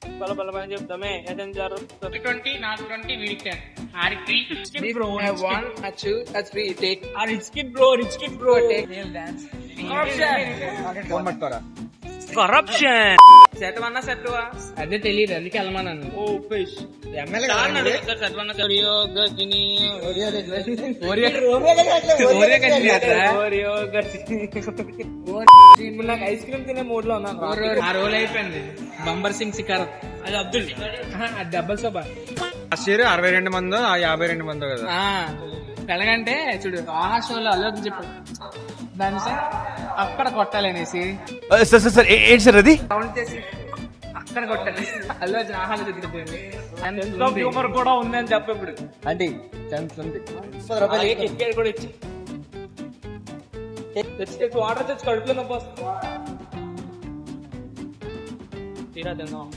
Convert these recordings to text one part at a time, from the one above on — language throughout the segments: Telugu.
Pala pala చెప్తామే ఎటెంజర్ 20 నాకు 20 వీడికి 10 ఆరికి bro 1 2 3 take rich kid bro take real dance phone పట్టుకోరా corruption సెట్వన్నా సెట్వా అదే తెలియదు అందుకే వెళ్ళమన్నాను ఓ ఫిష్ ఎమ్మెల్యే సెట్వన్నా ఒరియో గజిని ఒరియో నాకు ఐస్ క్రీమ్ తినే మూడ్ లో ఉన్నాను ఆ రోల్ అయిపోయింది బంబర్ సింగ్ సికార్ అది అబ్దుల్ అది డబ్బల్ సోబా లాస్ట్ ఇయర్ 62 మందో 52 మందో కదా ఎలాగంటే చూడు ఆహా షోలో అల్లు చెప్పాడు దాని సార్ అక్కడ కొట్టాలి అనేసి సార్ ఏంటి సార్ అది కౌంట్ చేసి అక్కడ కొట్టాలి అల్లు అర్జున్ ఆహాలో చెప్తుంది హ్యూమర్ కూడా ఉంది అని చెప్పి ఇప్పుడు అంటే ఛాన్స్ ఉంది టికెట్ కూడా ఇచ్చి తెచ్చి వాటర్ తెచ్చి కడుపులో నొప్పి తీరా తిందాం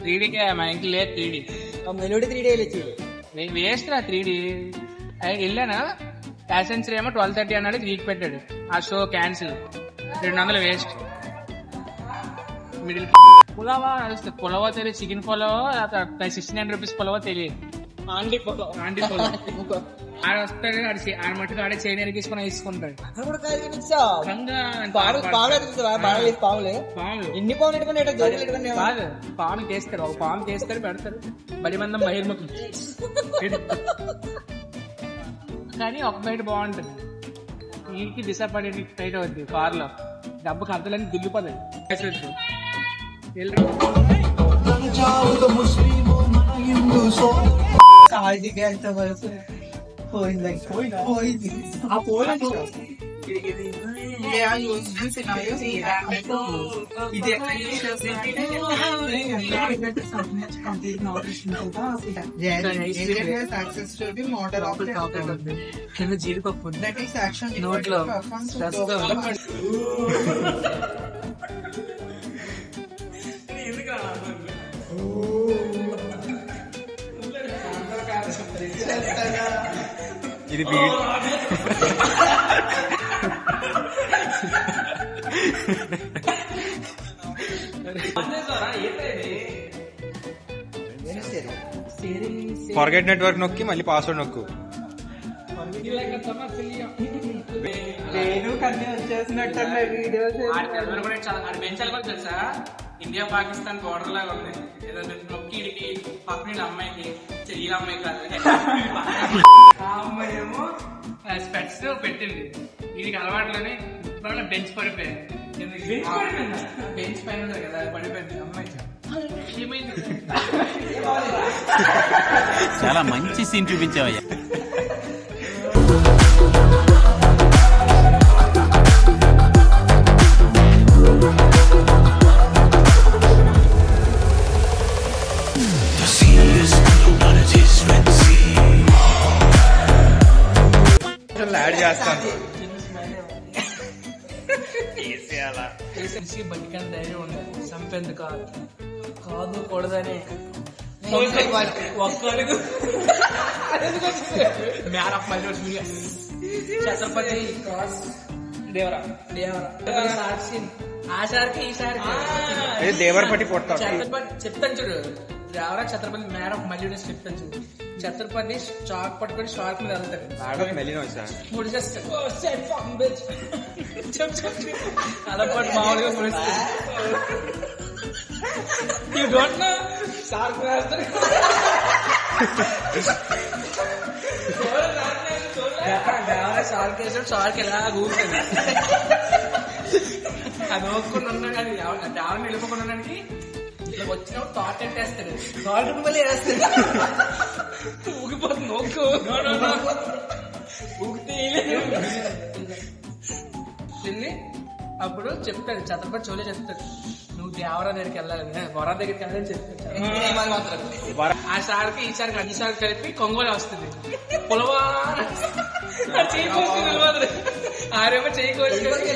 3Dకే మా ఇంట్లో లేదు 3D మెలోడీ 3D చూడు నేను వేస్ట్ రా 3D వెళ్ళానా ప్యాసెంజర్ ఏమో 12:30 అన్నాడు 3కి పెట్టాడు ఆ షో క్యాన్సిల్ 200 వేస్ట్ మిడిల్ పులావా పులావా తెలియదు చికెన్ పులావా 69 రూపీస్ పులావా తెలియదు ఆంటీ పులావా ఆడ వస్తాడు ఆడ మట్టుకు ఆడే చైనీర్ తీసుకుని వేసుకుంటాడు పాములు ఎన్ని పాములు కాదు పాము చేస్తారు ఒక పాము చేస్తారు పెడతారు బలిమందం బహిర్ముఖం కానీ ఒక బయట బాగుంటుంది వీడికి డిసప్పాయింట్ టైట్ అవుద్ది కార్ లో డబ్బుకి అర్థాలని దుల్లిపోతాయి జీడిపప్పు నోట్లో ఇది ఫర్గెట్ నెట్వర్క్ నొక్కి మళ్ళీ పాస్వర్డ్ నొక్కు తెలుసా ఇండియా పాకిస్తాన్ బోర్డర్ లాగా ఉంది ఏదో నొక్కిడికి పక్కన అమ్మాయికి ఈ అమ్మాయి కాదు ఆ అమ్మాయి ఏమో స్పెట్స్ పెట్టింది వీడికి అలవాట్లోనే బెంచ్ పడిపోయింది బెంచ్ పైన ఉంది కదా అది పడిపోయింది అమ్మాయి చాలా మంచి సీన్ చూపించావయ్యా యాడ్ చేస్తాను బతికని ధైర్యం ఉండదు చంపేందుకు కాదు కాదు కూడదని ఒక్కడుగు మ్యాన్ ఆఫ్ మై ఛత్రపతి దేవరా ఆ సార్కి ఈ సార్కి దేవరపట్టి కొట్టాడు ఛత్రపతి చెప్తాను చూడు దేవరా ఛత్రపతి మ్యాన్ ఆఫ్ మల్యూడెస్ చెప్తాను చూడు ఛత్రపతి చాక్ పట్టుకొని షార్క్ మీద వెళ్తాడు మెలిన అలపాటు మామూలుగా ముడిస్తాడు యూ డోంట్ నో షార్క్ వేస్తాడు షార్క్ వేసాడు షార్క్ ఎలా కూర్చుంది అది నోక్కుండా ఉన్నా కానీ దావని వెళ్ళిపోకుండా ఉండడానికి వచ్చినప్పుడు థాట్ అంటేస్తాడు థాట్ మళ్ళీ వేస్తాడు ఊగిపోతుంది నోక్కు ఊగితే వెళ్ళి అప్పుడు చెప్తాడు ఛత్రపతి చోలే చెప్తాడు నువ్వు దేవరా దగ్గరికి వెళ్ళాలని వరా దగ్గరికి వెళ్ళాలని చెప్తాడు ఆ సార్కి ఈ సార్కి అన్ని సార్లు కలిపి కొంగోలు వస్తుంది పొలవా చేయి కోసుకుని వెళ్ళిపోతుంది ఆరేమో చేయి కోసుకొని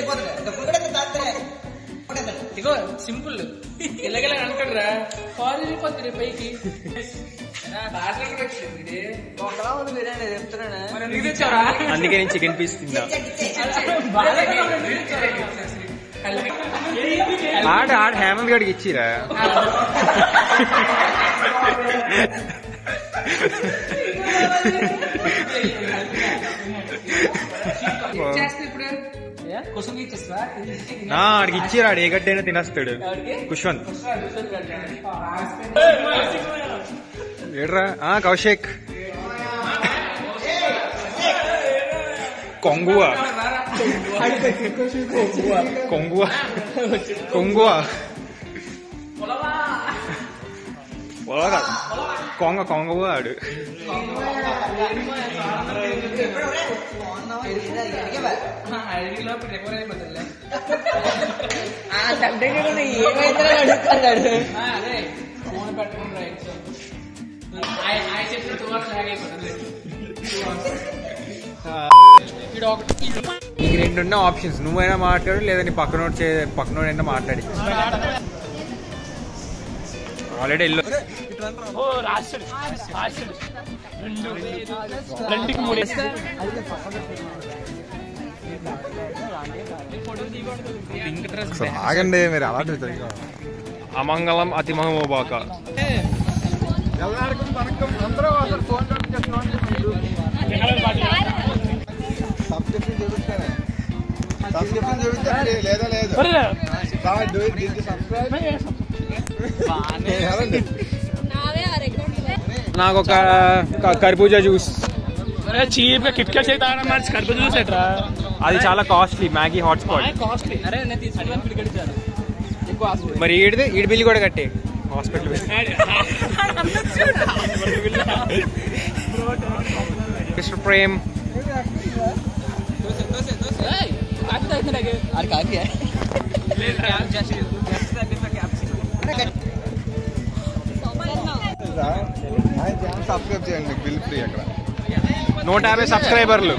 ఇగో సింపుల్ ఇలాగెలా అంటాడు రా కాల్ వెళ్ళిపోతుంది పైకి అందుకే నేను చికెన్ పీస్ తిన్నా ఆడ హేమంత్ గడికి ఇచ్చిరా ఆడికి ఇచ్చిరాడు ఏ గడ్డైనా తినేస్తాడు. కుష్వంత్ ఏడ్రా కౌశిక్ కొంగువా కొంగువా కొంగువా పొలగా కొంగువా ఆడు. నీకు రెండున్న ఆప్షన్స్, నువ్వైనా మాట్లాడు లేదా నీ పక్కనోడైనా మాట్లాడి. ఆల్రెడీ వెళ్ళు. ఆగండి మీరు అలాంటి అమంగళం అతిమహోబాక. లేదా లేదు నాకు ఒక కర్బూజా జ్యూస్. చీప్ గా కిట్ క్యాట్ కర్బూజా జ్యూస్ ఎట్రా? అది చాలా కాస్ట్లీ. Maggi hotspot. మరి ఈడి బిల్ కూడా కట్టే హాస్పిటల్. మిస్టర్ ప్రేమ్ సబ్స్క్రైబ్ చేయండి, బిల్ ఫ్రీ. అక్కడ 150 సబ్స్క్రైబర్లు.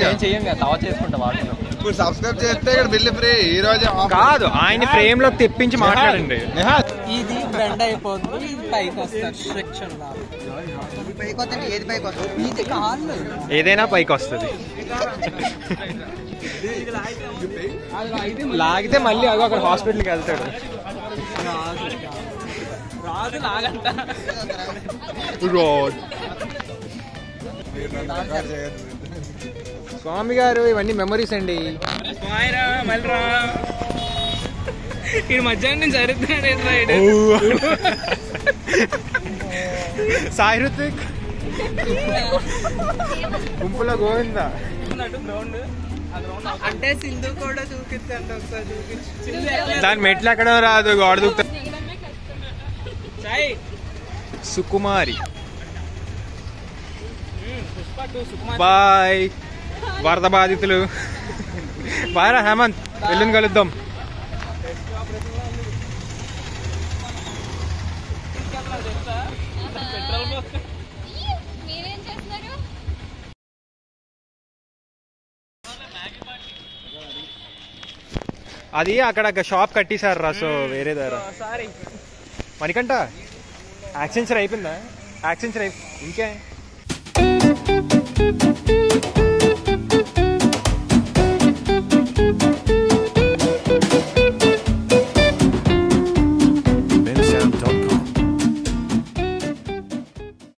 ఏం చెయ్యం కదా, తవా చేసుకుంటా వాటిలో. ఇప్పుడు సబ్స్క్రైబ్ చేస్తే ఇక్కడ బిల్ ఫ్రీ. ఈ రోజు కాదు, ఆయన ఫ్రేమ్ లో తెప్పించి మాట్లాడండి. ఇది బెండ్ అయిపోతుంది, ఇది పైకి వస్తుంది. ఏదైనా పైకి వస్తుంది. లాగితే మళ్ళీ అదో అక్కడ హాస్పిటల్కి వెళ్తాడు. రాదు లాగంట. స్వామి గారు ఇవన్నీ మెమరీస్ అండి. మళ్ళీ ఈ మధ్యాహ్నం నేను జరుగుతున్నాడు. సాయి రుతిక్ గుంపులో గోవిందా అంటే సింధు కూడా చూపిస్తాండి ఒకసారి చూపించు. దాని మెట్లు ఎక్కడ రాదు, గోడ దూకుతా. సుకుమారి బాయ్. వరద బాధితులు బాయ్రా హేమంత్, వెళ్ళింది కలుద్దాం. అది అక్కడ షాప్ కట్టేశారు రా, సో వేరే దగ్గర. మణికంట యాక్సెంచర్ అయిపోయిందా? యాక్సెంచర్ ఇంకే